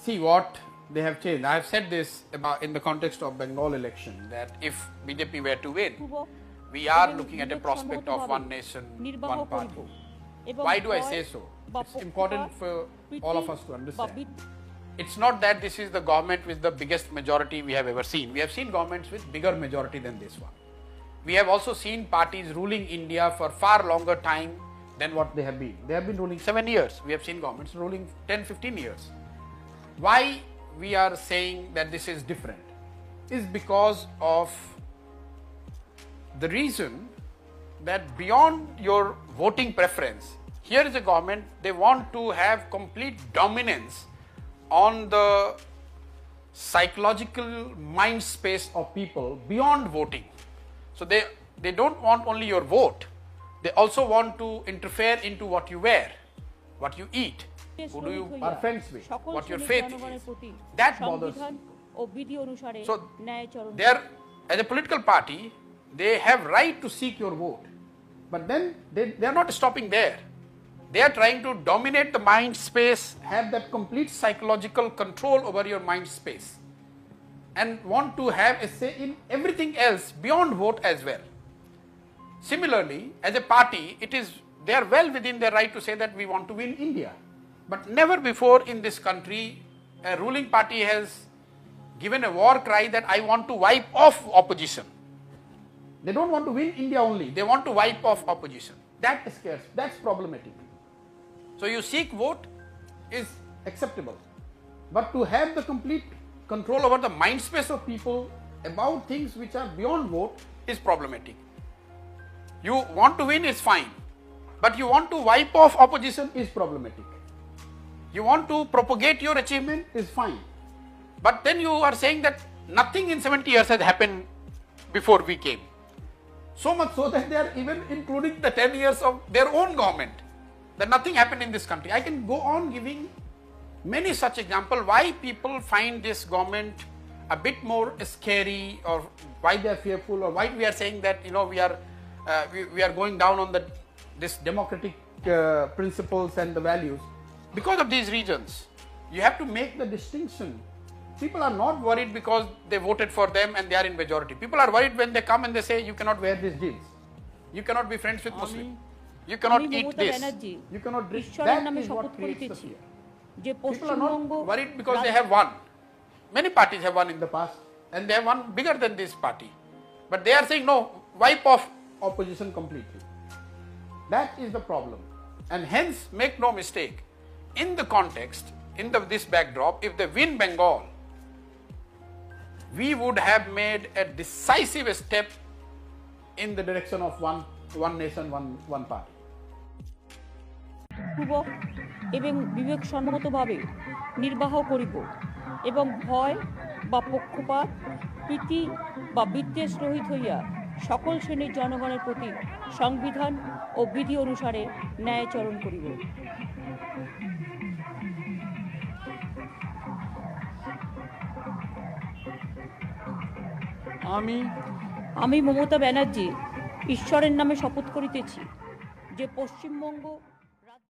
See what they have changed. I have said this about in the context of Bengal election that if BJP were to win, we are looking at a prospect of one nation, one party. Why do I say so? It's important for all of us to understand. It's not that this is the government with the biggest majority we have ever seen. We have seen governments with bigger majority than this one. We have also seen parties ruling India for far longer time than what they have been. They have been ruling 7 years. We have seen governments ruling 10, 15 years. Why we are saying that this is different is because of the reason that beyond your voting preference, here is a government, they want to have complete dominance on the psychological mind space of people beyond voting. So they don't want only your vote, they also want to interfere into what you wear, what you eat, who do you are friends with, what your faith is. That bothers me. So they are, as a political party, they have right to seek your vote. But then they are not stopping there. They are trying to dominate the mind space, have that complete psychological control over your mind space, and want to have a say in everything else beyond vote as well. Similarly, as a party, they are well within their right to say that we want to win India. But never before in this country, a ruling party has given a war cry that I want to wipe off opposition. They don't want to win India only, they want to wipe off opposition. That scares, that's problematic. So you seek vote is acceptable, but to have the complete control over the mind space of people about things which are beyond vote is problematic. You want to win is fine, but you want to wipe off opposition is problematic. You want to propagate your achievement is fine, but then you are saying that nothing in 70 years has happened before we came. So much so that they are even including the 10 years of their own government, that nothing happened in this country. I can go on giving many such examples why people find this government a bit more scary, or why they are fearful, or why we are saying that we are going down on this democratic principles and the values. Because of these reasons, you have to make the distinction. People are not worried because they voted for them and they are in majority. People are worried when they come and they say you cannot wear these jeans, you cannot be friends with Muslims, you cannot eat this, you cannot drink. That is what creates the fear. People are not worried because they have won. Many parties have won in the past and they have won bigger than this party. But they are saying no, wipe off opposition completely. That is the problem. And hence, make no mistake, in the context, in this backdrop, if they win Bengal, we would have made a decisive step in the direction of one nation, one party. পূর্বক এবং বিবেকসম্মতভাবে নির্বাহ করিব এবং ভয় বা পক্ষপাত প্রীতি বা বিদ্বেষ রহিত হইয়া সকল শ্রেণীর জনগণের প্রতি সংবিধান ও বিধি অনুসারে ন্যায়াচরণ করিব। আমি মমতা ব্যানার্জি ঈশ্বরের নামে শপথ করিতেছি যে পশ্চিমবঙ্গ